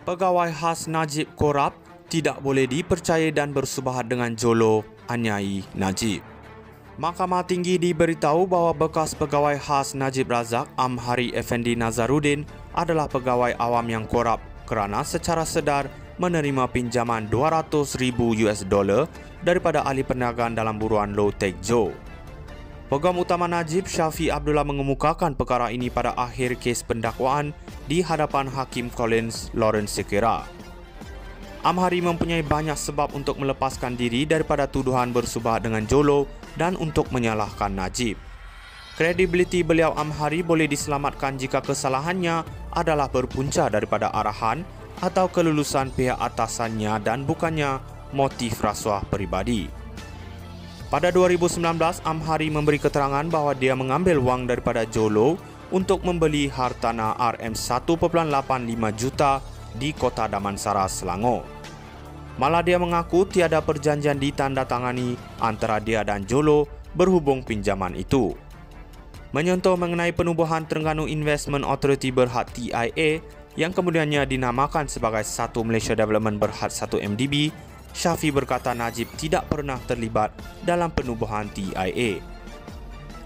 Pegawai khas Najib korup, tidak boleh dipercayai dan bersubahat dengan Jolo, anyai Najib. Mahkamah Tinggi diberitahu bahawa bekas pegawai khas Najib Razak Amhari Effendi Nazaruddin adalah pegawai awam yang korup kerana secara sedar menerima pinjaman $200,000 daripada ahli perniagaan dalam buruan Low Tech Joe. Peguam utama Najib, Syafi Abdullah, mengemukakan perkara ini pada akhir kes pendakwaan di hadapan Hakim Collins Lawrence Sekera. Amhari mempunyai banyak sebab untuk melepaskan diri daripada tuduhan bersubahat dengan Jolo dan untuk menyalahkan Najib. Kredibiliti beliau Amhari boleh diselamatkan jika kesalahannya adalah berpunca daripada arahan atau kelulusan pihak atasannya dan bukannya motif rasuah peribadi. Pada 2019, Amhari memberi keterangan bahawa dia mengambil wang daripada Jolo untuk membeli hartanah RM1.85 juta di Kota Damansara, Selangor. Malah dia mengaku tiada perjanjian ditandatangani antara dia dan Jolo berhubung pinjaman itu. Menyentuh mengenai penubuhan Terengganu Investment Authority Berhad TIA yang kemudiannya dinamakan sebagai Satu Malaysia Development Berhad 1 MDB, Syafi berkata Najib tidak pernah terlibat dalam penubuhan TIA.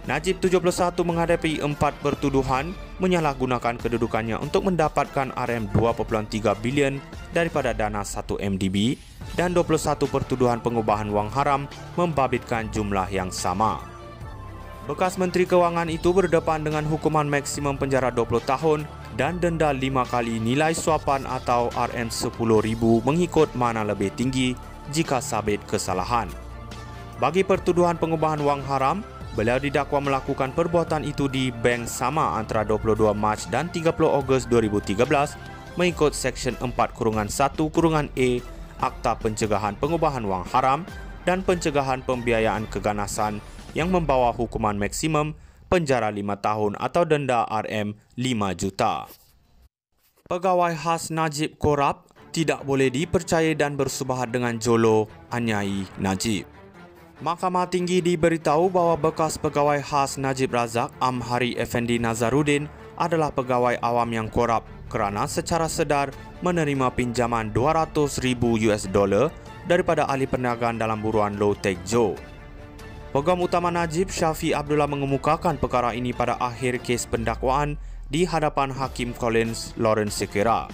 Najib 71 menghadapi 4 pertuduhan menyalahgunakan kedudukannya untuk mendapatkan RM2.3 bilion daripada dana 1 MDB dan 21 pertuduhan pengubahan wang haram membabitkan jumlah yang sama. Bekas Menteri Kewangan itu berdepan dengan hukuman maksimum penjara 20 tahun dan denda 5 kali nilai suapan atau RM10,000 mengikut mana lebih tinggi jika sabit kesalahan. Bagi pertuduhan pengubahan wang haram, beliau didakwa melakukan perbuatan itu di bank sama antara 22 Mac dan 30 Ogos 2013 mengikut Seksyen 4-1-A Akta Pencegahan Pengubahan Wang Haram dan Pencegahan Pembiayaan Keganasan yang membawa hukuman maksimum penjara 5 tahun atau denda RM5 juta. Pegawai khas Najib korup, tidak boleh dipercayai dan bersubahat dengan Jolo, anyai Najib. Mahkamah Tinggi diberitahu bahawa bekas pegawai khas Najib Razak Amhari Effendi Nazaruddin adalah pegawai awam yang korup kerana secara sedar menerima pinjaman $200,000 daripada ahli perniagaan dalam buruan Low Tech Joe. Peguam utama Najib, Syafi Abdullah, mengemukakan perkara ini pada akhir kes pendakwaan di hadapan Hakim Collins Lawrence Sekera.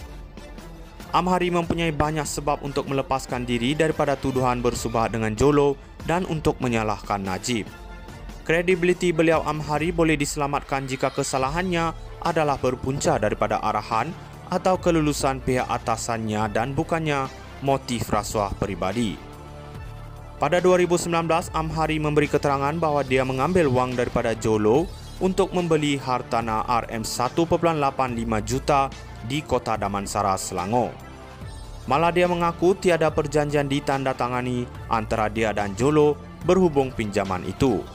Amhari mempunyai banyak sebab untuk melepaskan diri daripada tuduhan bersubahat dengan Jolo dan untuk menyalahkan Najib. Kredibiliti beliau Amhari boleh diselamatkan jika kesalahannya adalah berpunca daripada arahan atau kelulusan pihak atasannya dan bukannya motif rasuah peribadi. Pada 2019, Amhari memberi keterangan bahawa dia mengambil wang daripada Jolo untuk membeli hartanah RM1.85 juta di Kota Damansara, Selangor. Malah dia mengaku tiada perjanjian ditandatangani antara dia dan Jolo berhubung pinjaman itu.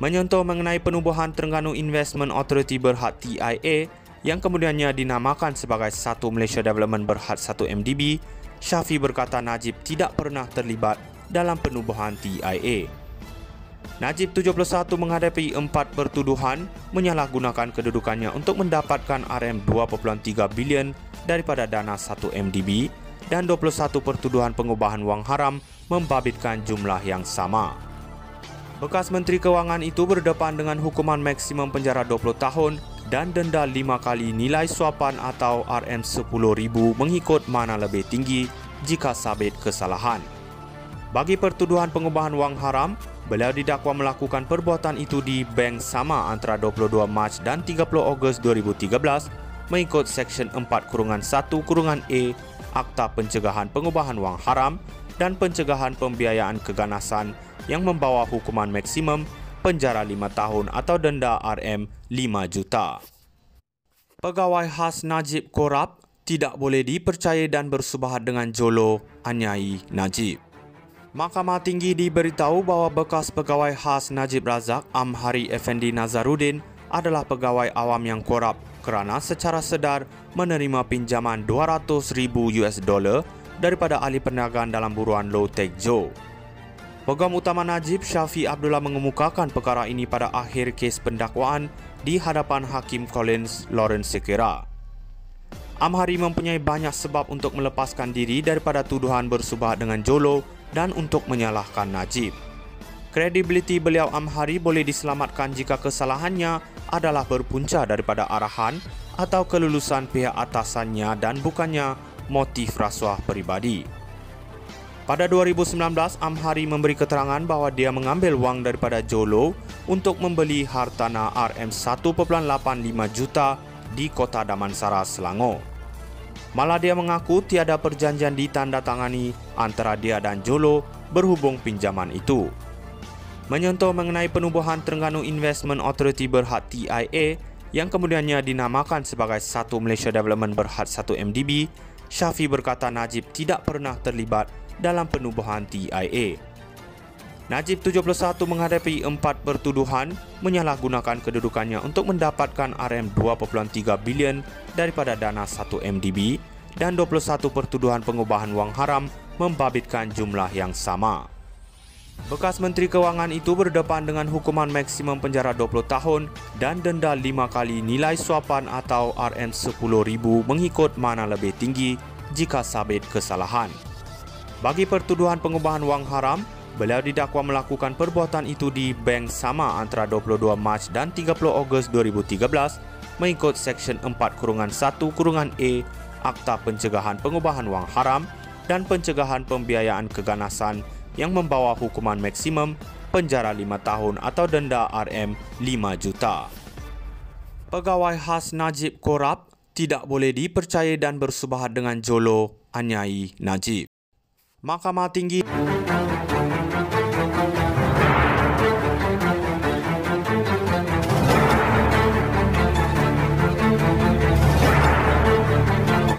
Menyentuh mengenai penubuhan Terengganu Investment Authority Berhad TIA yang kemudiannya dinamakan sebagai Satu Malaysia Development Berhad 1 MDB, Syafi berkata Najib tidak pernah terlibat dalam penubuhan TIA. Najib 71 menghadapi 4 pertuduhan menyalahgunakan kedudukannya untuk mendapatkan RM2.3 bilion daripada dana 1 MDB dan 21 pertuduhan pengubahan wang haram membabitkan jumlah yang sama. Bekas Menteri Kewangan itu berdepan dengan hukuman maksimum penjara 20 tahun dan denda 5 kali nilai suapan atau RM10,000 mengikut mana lebih tinggi jika sabit kesalahan. Bagi pertuduhan pengubahan wang haram, beliau didakwa melakukan perbuatan itu di bank sama antara 22 Mac dan 30 Ogos 2013 mengikut Seksyen 4-1-A Akta Pencegahan Pengubahan Wang Haram dan Pencegahan Pembiayaan Keganasan yang membawa hukuman maksimum penjara 5 tahun atau denda RM5 juta. Pegawai khas Najib korup, tidak boleh dipercayai dan bersubahat dengan Jolo, anyai Najib. Mahkamah Tinggi diberitahu bahawa bekas pegawai khas Najib Razak Amhari Effendi Nazaruddin adalah pegawai awam yang korup kerana secara sedar menerima pinjaman $200,000 daripada ahli perniagaan dalam buruan Low Tech Joe. Peguam utama Najib, Syafi Abdullah, mengemukakan perkara ini pada akhir kes pendakwaan di hadapan Hakim Collins Lawrence Sekera. Amhari mempunyai banyak sebab untuk melepaskan diri daripada tuduhan bersubahat dengan Jolo dan untuk menyalahkan Najib. Kredibiliti beliau Amhari boleh diselamatkan jika kesalahannya adalah berpunca daripada arahan atau kelulusan pihak atasannya dan bukannya motif rasuah peribadi. Pada 2019, Amhari memberi keterangan bahawa dia mengambil wang daripada Jolo untuk membeli hartanah RM1.85 juta di Kota Damansara, Selangor. Malah dia mengaku tiada perjanjian ditandatangani antara dia dan Jolo berhubung pinjaman itu. Menyentuh mengenai penubuhan Terengganu Investment Authority Berhad TIA yang kemudiannya dinamakan sebagai Satu Malaysia Development Berhad 1 MDB, Syafi berkata Najib tidak pernah terlibat dalam penubuhan TIA. Najib 71 menghadapi 4 pertuduhan menyalahgunakan kedudukannya untuk mendapatkan RM2.3 bilion daripada dana 1 MDB dan 21 pertuduhan pengubahan wang haram membabitkan jumlah yang sama. Bekas Menteri Kewangan itu berdepan dengan hukuman maksimum penjara 20 tahun dan denda 5 kali nilai suapan atau RM10,000 mengikut mana lebih tinggi jika sabit kesalahan. Bagi pertuduhan pengubahan wang haram, beliau didakwa melakukan perbuatan itu di bank sama antara 22 Mac dan 30 Ogos 2013 mengikut Seksyen 4-1-E Akta Pencegahan Pengubahan Wang Haram dan Pencegahan Pembiayaan Keganasan yang membawa hukuman maksimum penjara 5 tahun atau denda RM5 juta. Pegawai khas Najib korup, tidak boleh dipercayai dan bersubahat dengan Jolo, anyai Najib. Mahkamah Tinggi